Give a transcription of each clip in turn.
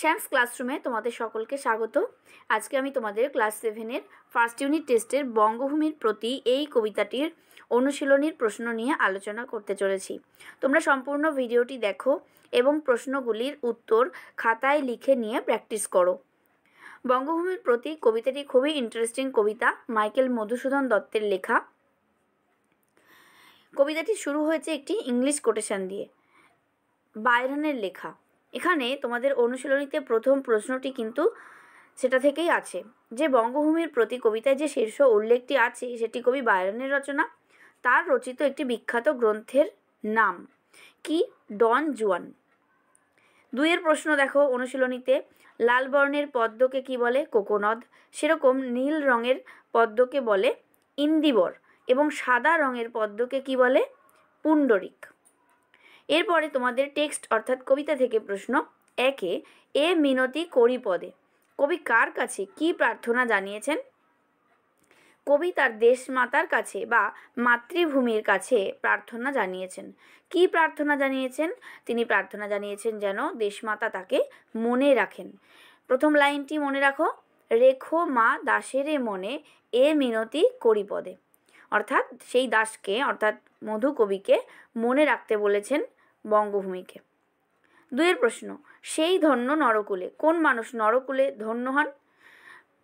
শ্যামস ক্লাসরুমে তোমাদের সকলকে স্বাগত। আজকে আমি তোমাদের ক্লাস 7-এর ফার্স্ট ইউনিট টেস্টের বঙ্গভূমির প্রতি এই কবিতাটির অনুশীলনীর প্রশ্ন নিয়ে আলোচনা করতে চলেছি। তোমরা সম্পূর্ণ ভিডিওটি দেখো এবং প্রশ্নগুলির উত্তর খাতায় লিখে নিয়ে প্র্যাকটিস করো। বঙ্গভূমির প্রতি কবিতাটি খুবই ইন্টারেস্টিং কবিতা, মাইকেল মধুসূদন দত্তের লেখা। কবিতাটি শুরু হয়েছে একটি ইংলিশ কোটেশন দিয়ে, বায়রনের লেখা। এখানে তোমাদের অনুশীলনীতে প্রথম প্রশ্নটি কিন্তু সেটা থেকেই আছে যে বঙ্গভূমির প্রতি কবিতায় যে শীর্ষ উল্লেখটি আছে সেটি কবি বায়রনের রচনা। তার রচিত একটি বিখ্যাত গ্রন্থের নাম কি? ডন জুয়ান। 2-এর প্রশ্ন দেখো অনুশীলনীতে, লাল বর্ণের পদ্মকে কি বলে? কোকোনদ। সেরকম নীল রঙের পদ্মকে বলে ইন্দিবর এবং সাদা রঙের পদ্মকে কি বলে? পুণ্ডরিক। এরপরে তোমাদের টেক্সট অর্থাৎ কবিতা থেকে প্রশ্ন 1-এ এ মিনতি করি পদে কবি কার কাছে কি প্রার্থনা জানিয়েছেন? কবি তার দেশমাতার কাছে বা মাতৃভূমির কাছে প্রার্থনা জানিয়েছেন। কি প্রার্থনা জানিয়েছেন? তিনি প্রার্থনা জানিয়েছেন যেন দেশমাতা তাকে মনে রাখেন। প্রথম লাইনটি মনে রাখো, রেখো মা দাসেরে মনে এ মিনতি করি পদে, অর্থাৎ সেই দাসকে অর্থাৎ মধু কবিকে মনে রাখতে বলেছেন বঙ্গভূমিকে। 2-এর প্রশ্ন, সেই ধন্য নরকুলে, কোন মানুষ নরকুলে ধন্য হন?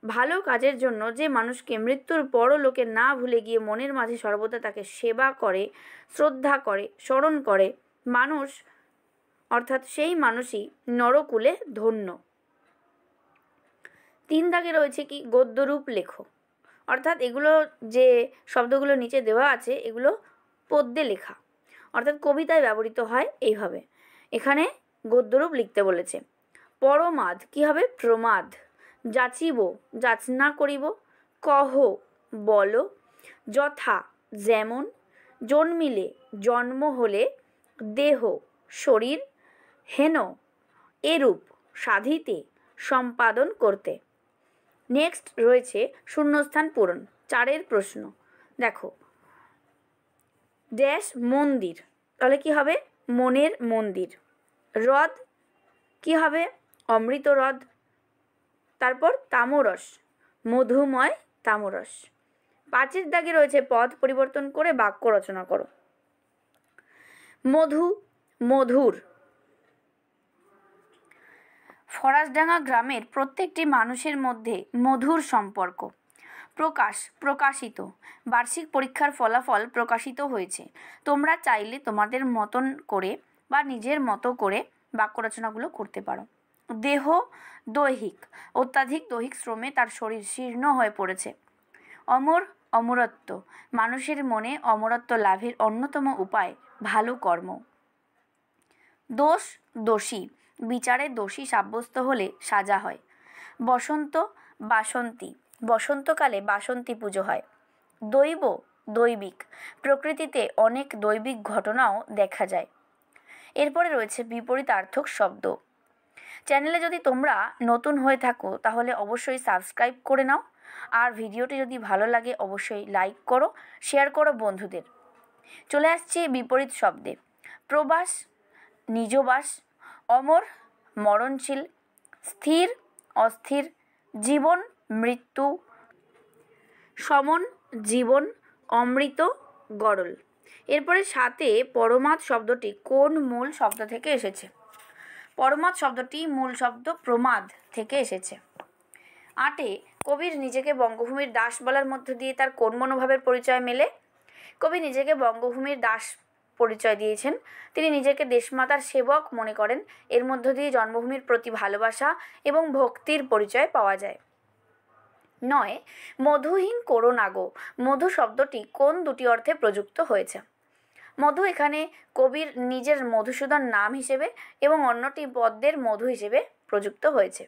ভালো কাজের জন্য যে মানুষকে মৃত্যুর পরও লোকে না ভুলে গিয়ে মনের মাঝে সর্বদা তাকে সেবা করে, শ্রদ্ধা করে, স্মরণ করে মানুষ, অর্থাৎ সেই মানুষই নরকুলে ধন্য। 3 দাগে রয়েছে কি? গদ্যরূপ লেখো, অর্থাৎ এগুলো যে শব্দগুলো নিচে দেওয়া আছে এগুলো পদ্যে লেখা, অর্থাৎ কবিতায় ব্যবহৃত হয় এইভাবে। এখানে গদ্যরূপ লিখতে বলেছে। পরমাদ কি হবে? প্রমাদ। যাচিব যাচনা করিব, কহ বলো, যথা যেমন, জন্মিলে জন্ম হলে, দেহ শরীর, হেন এরূপ সাধিতে সম্পাদন করতে। নেক্সট রয়েছে শূন্যস্থান পূরণ। 4-এর প্রশ্ন দেখো, ড্যাশ মন্দির, তাহলে কি হবে? মনের মন্দির। হ্রদ কি হবে? অমৃত হ্রদ। তারপর তামরস, মধুময় তামরস। 5-এর দাগে রয়েছে পদ পরিবর্তন করে বাক্য রচনা করো। মধু, মধুর। ফরাসডাঙ্গা গ্রামের প্রত্যেকটি মানুষের মধ্যে মধুর সম্পর্ক। প্রকাশ, প্রকাশিত। বার্ষিক পরীক্ষার ফলাফল প্রকাশিত হয়েছে। তোমরা চাইলে তোমাদের মতন করে বা নিজের মতো করে বাক্য রচনাগুলো করতে পারো। দেহ, দৈহিক। অত্যাধিক দৈহিক শ্রমে তার শরীর শীর্ণ হয়ে পড়েছে। অমর, অমরত্ব। মানুষের মনে অমরত্ব লাভের অন্যতম উপায় ভালো কর্ম। দোষ, দোষী। বিচারে দোষী সাব্যস্ত হলে সাজা হয়। বসন্ত, বাসন্তী। বসন্তকালে বাসন্তী পুজো হয়। দৈব, দৈবিক। প্রকৃতিতে অনেক দৈবিক ঘটনাও দেখা যায়। এরপরে রয়েছে বিপরীতার্থক শব্দ। চ্যানেলে যদি তোমরা নতুন হয়ে থাকো তাহলে অবশ্যই সাবস্ক্রাইব করে নাও, আর ভিডিওটি যদি ভালো লাগে অবশ্যই লাইক করো, শেয়ার করো বন্ধুদের। চলে আসছে বিপরীত শব্দে। প্রবাস, নিজবাস। অমর, মরণশীল। স্থির, অস্থির। জীবন, মৃত্যু। সমন, জীবন। অমৃত, গরল। এরপরে 7-এ পরমাদ শব্দটি কোন মূল শব্দ থেকে এসেছে? পরমাদ শব্দটি মূল শব্দ প্রমাদ থেকে এসেছে। 8-এ কবির নিজেকে বঙ্গভূমির দাস বলার মধ্য দিয়ে তার কোন মনোভাবের পরিচয় মেলে? কবি নিজেকে বঙ্গভূমির দাস পরিচয় দিয়েছেন। তিনি নিজেকে দেশমাতার সেবক মনে করেন। এর মধ্য দিয়ে জন্মভূমির প্রতি ভালোবাসা এবং ভক্তির পরিচয় পাওয়া যায়। 9-এ মধুহীন করো না গো। মধু শব্দটি কোন দুটি অর্থে প্রযুক্ত হয়েছে? মধু এখানে কবির নিজের মধুসূদন নাম হিসেবে এবং অন্যটি পদ্মের মধু হিসেবে প্রযুক্ত হয়েছে।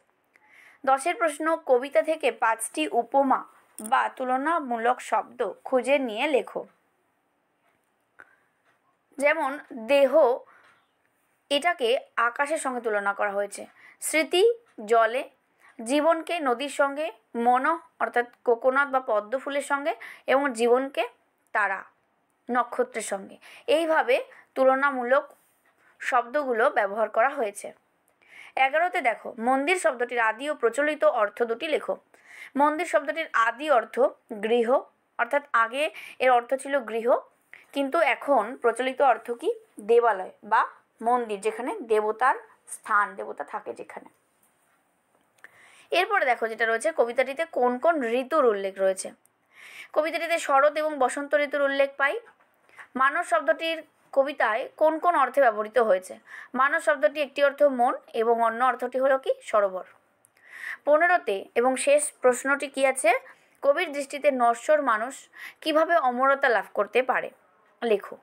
10-এর প্রশ্ন, কবিতা থেকে 5টি উপমা বা তুলনামূলক শব্দ খুঁজে নিয়ে লেখো। যেমন দেহ, এটাকে আকাশের সঙ্গে তুলনা করা হয়েছে। স্মৃতি জলে, জীবনকে নদীর সঙ্গে, মন অর্থাৎ কোকোনাট বা পদ্ম ফুলের সঙ্গে, এবং জীবনকে তারা নক্ষত্রের সঙ্গে। এইভাবে তুলনামূলক শব্দগুলো ব্যবহার করা হয়েছে। 11তে দেখো, মন্দির শব্দটির আদি ও প্রচলিত অর্থ দুটি লেখো। মন্দির শব্দটির আদি অর্থ গৃহ, অর্থাৎ আগে এর অর্থ ছিল গৃহ, কিন্তু এখন প্রচলিত অর্থ কি? দেবালয় বা মন্দির, যেখানে দেবতার স্থান, দেবতা থাকে যেখানে। এরপরে দেখো যেটা রয়েছে, কবিতাটিতে কোন কোন ঋতুর উল্লেখ রয়েছে। কবিতাটিতে শরৎ এবং বসন্ত ঋতুর উল্লেখ পাই। মানস শব্দটির কবিতায় কোন কোন অর্থে ব্যবহৃত হয়েছে? মানস শব্দটি একটি অর্থ মন এবং অন্য অর্থটি হলো কি? সরোবর। 15তে এবং শেষ প্রশ্নটি কি আছে? কবির দৃষ্টিতে নশ্বর মানুষ কিভাবে অমরতা লাভ করতে পারে? লেখো।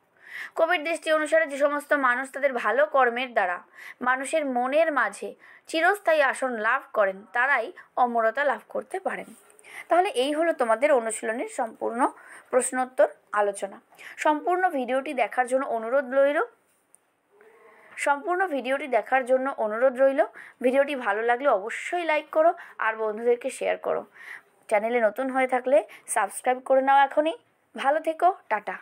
কবির দৃষ্টি অনুসারে যে সমস্ত মানুষ তাদের ভালো কর্মের দ্বারা মানুষের মনের মাঝে চিরস্থায়ী আসন লাভ করেন, তারাই অমরতা লাভ করতে পারেন। তাহলে এই হলো তোমাদের অনুশীলনের সম্পূর্ণ প্রশ্নোত্তর আলোচনা। সম্পূর্ণ ভিডিওটি দেখার জন্য অনুরোধ রইল। ভিডিওটি ভালো লাগলে অবশ্যই লাইক করো আর বন্ধুদেরকে শেয়ার করো। চ্যানেলে নতুন হয়ে থাকলে সাবস্ক্রাইব করে নাও এখনই। ভালো থেকো, টাটা।